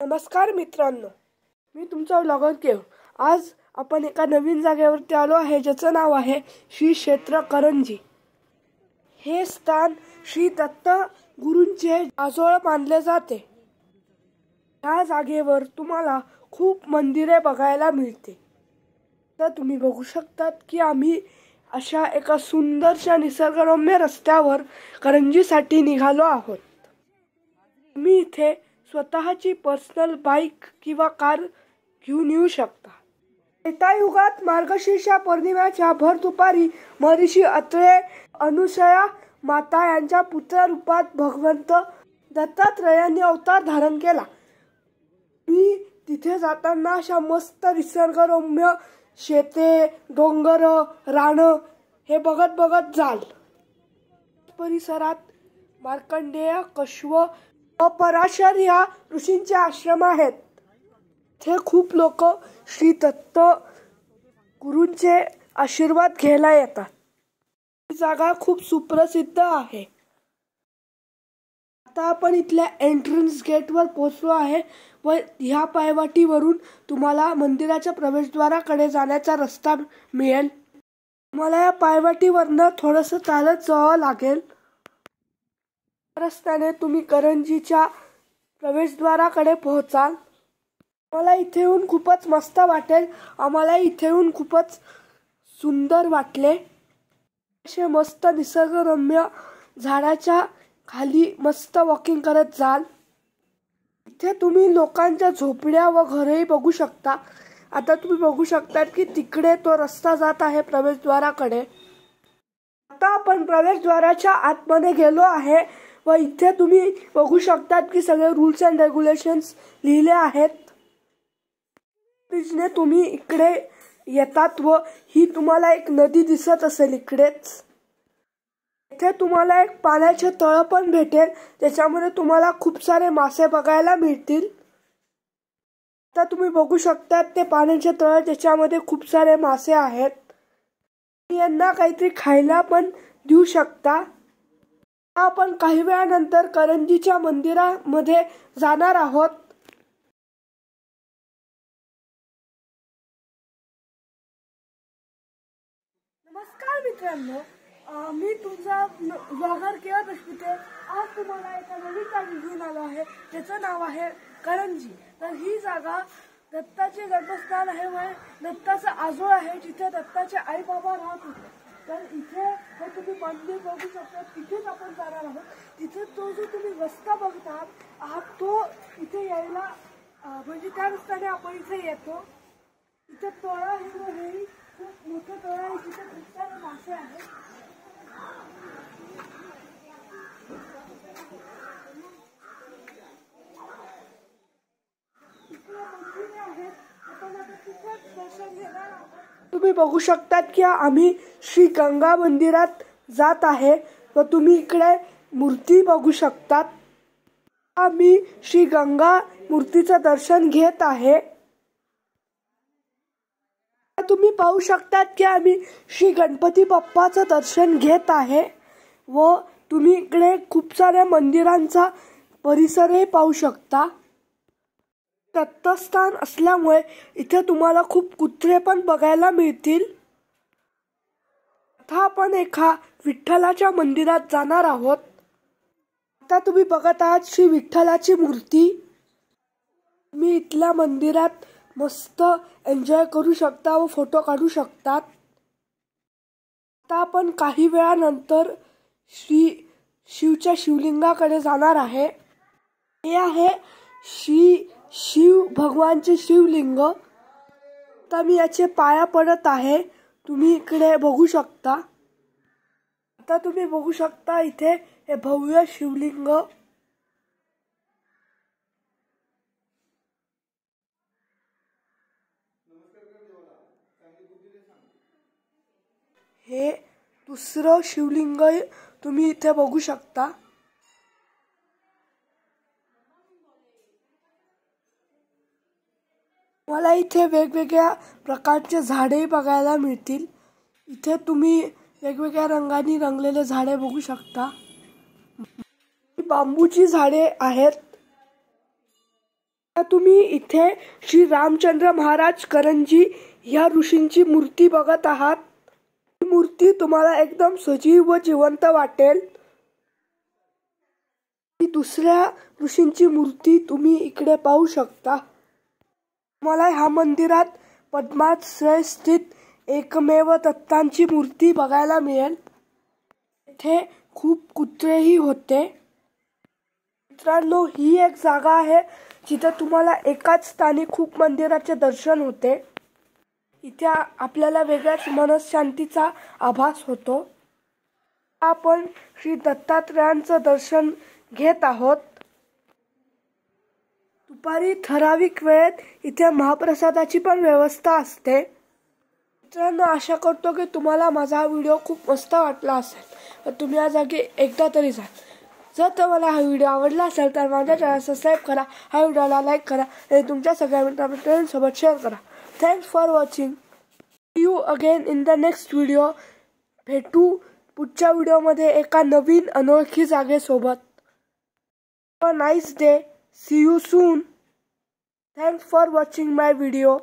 नमस्कार मित्रांनो, मी तुमचा व्लॉगर केव। आज आपण एका नवीन जागेवरती आलो आहे ज्याचं नाव आहे श्री क्षेत्र करंजी। हे स्थान श्री दत्त गुरूंचे आजोळ मानले जाते। या जागेवर तुम्हाला खूप मंदिरे बघायला मिळते। तर तुम्ही बघू शकतात की आम्ही अशा एका सुंदरशा निसर्गरम्य रस्त्यावर करंजीसाठी निघालो आहोत। तुम्ही इथे स्वतःची पर्सनल बाईक किंवा कार घेऊन येऊ शकता। त्रेतायुगात मार्गशीर्ष पौर्णिमेच्या भर दुपारी महर्षी अत्रे अनुसया माता यांच्या पुत्र रूपात भगवंत दत्तात्रयांनी अवतार धारण केला। मी तिथे जाताना अशा मस्त निसर्गरम्य शेते, डोंगर, रान हे बघत बघत जाल। परिसरात मार्कंडेय, कश्व व पराशर या ऋषींचे आश्रम आहेत। ते खूप लोक श्री दत्त गुरूंचे आशीर्वाद घ्यायला येतात। ही जागा खूप सुप्रसिद्ध आहे। आता आपण इथल्या एंट्रन्स गेटवर पोहोचलो आहे व ह्या पायवाटीवरून तुम्हाला मंदिराच्या प्रवेशद्वाराकडे जाण्याचा रस्ता मिळेल। तुम्हाला या पायवाटीवरनं थोडंसं चालत जावं लागेल। रस्त्याने तुम्ही करंजीच्या प्रवेशद्वाराकडे पोहोचाल। मला इथे येऊन खूपच मस्त वाटेल। आम्हाला इथे येऊन खूपच सुंदर वाटले। असे मस्त निसर्गरम्य झाडाच्या खाली मस्त वॉकिंग करत जाल। इथे तुम्ही लोकांच्या झोपड्या व घरही बघू शकता। आता तुम्ही बघू शकतात की तिकडे तो रस्ता जात आहे प्रवेशद्वाराकडे। आता आपण प्रवेशद्वाराच्या आतमध्ये गेलो आहे व इथे तुम्ही बघू शकतात की सगळे रूल्स अँड रेग्युलेशन्स लिहिले आहेत। ब्रिजने तुम्ही इकडे येतात व ही तुम्हाला एक नदी दिसत असेल इकडेच। इथे तुम्हाला एक पाण्याचे तळ पण भेटेल, त्याच्यामध्ये तुम्हाला खूप सारे मासे बघायला मिळतील। आता तुम्ही बघू शकतात ते पाण्याचे तळ, त्याच्यामध्ये खूप सारे मासे आहेत। यांना काहीतरी खायला पण देऊ शकता। आपण काही वेळानंतर करंजीच्या मंदिरामध्ये जाणार आहोत। नमस्कार मित्रांनो, मी तुमचा व्लॉगर केव दशपुते। आज तुम्हाला एका नवीन जागी घेऊन आलो आहे ज्याचं नाव आहे करंजी। तर ही जागा दत्ताचे जन्मस्थान आहे व दत्ताचा आजोळ आहे जिथे दत्ताचे आई बाबा राहत होते। तर इथे हे तुम्ही मंदिर बघू शकता, तिथेच आपण जाणार आहोत। तिथे तो जो तुम्ही रस्ता बघतात तो इथे यायला म्हणजे त्या रस्त्याने आपण इथे येतो। इथे तळ आहे व हे खूप मोठं तळ आहे जिथे खूप सारे मासे आहेत। तुम्ही बघू शकतात की आम्ही श्री गंगा मंदिरात जात आहे व तुम्ही इकडे मूर्ती बघू शकतात। आम्ही श्री गंगा मूर्तीचं दर्शन घेत आहे। तुम्ही पाहू शकतात की आम्ही श्री गणपती बाप्पाचं दर्शन घेत आहे व तुम्ही इकडे खूप साऱ्या मंदिरांचा परिसरही पाहू शकता। दत्तस्थान असल्यामुळे इथे तुम्हाला खूप कुत्रे पण बघायला मिळतील। आता आपण एका विठ्ठलाच्या मंदिरात जाणार आहोत। आता तुम्ही बघत आहात श्री विठ्ठलाची मूर्ती। तुम्ही इथल्या मंदिरात मस्त एन्जॉय करू शकता व फोटो काढू शकतात। आता आपण काही वेळानंतर श्री शिवच्या शिवलिंगाकडे जाणार आहे। हे आहे श्री शिव भगवानचे शिवलिंग। आता मी याचे पाया पडत आहे, तुम्ही इकडे बघू शकता। आता तुम्ही बघू शकता इथे हे भव्य शिवलिंग। हे दुसरं शिवलिंग तुम्ही इथे बघू शकता। मला इथे वेगवेगळ्या प्रकारचे झाडे बघायला मिळतील। इथे तुम्ही वेगवेगळ्या रंगांनी रंगलेले झाडे बघू शकता। बांबूची झाडे आहेत। तुम्ही इथे श्री रामचंद्र महाराज करंजी या ऋषींची मूर्ती बघत आहात। ही मूर्ती तुम्हाला एकदम सजीव व जिवंत वाटेल। ही दुसऱ्या ऋषींची मूर्ती तुम्ही इकडे पाहू शकता। तुम्हाला ह्या मंदिरात पद्माश्रय स्थित एकमेव दत्तांची मूर्ती बघायला मिळेल। इथे खूप कुत्रेही होते। मित्रांनो, ही एक जागा आहे जिथे तुम्हाला एकाच स्थानी खूप मंदिराचे दर्शन होते। इथे आपल्याला वेगळ्याच मनशांतीचा आभास होतो। आपण श्री दत्तात्रयांचं दर्शन घेत आहोत। दुपारी ठराविक वेळेत इथे महाप्रसादाची पण व्यवस्था असते। मित्रांनो, आशा करतो की तुम्हाला माझा हा व्हिडिओ खूप मस्त वाटला असेल तर तुम्ही या जागी एकदा तरी जा। जर तुम्हाला हा व्हिडिओ आवडला असेल तर माझ्या चॅनल सबस्क्राईब करा, हा व्हिडिओला लाईक करा आणि तुमच्या सगळ्या मित्रांसोबत शेअर करा। Thanks for watching. See you again in the next video. भेटू पुढच्या व्हिडिओमध्ये एका नवीन अनोळखी जागेसोबत। Have a nice day. See you soon. Thanks for watching my video.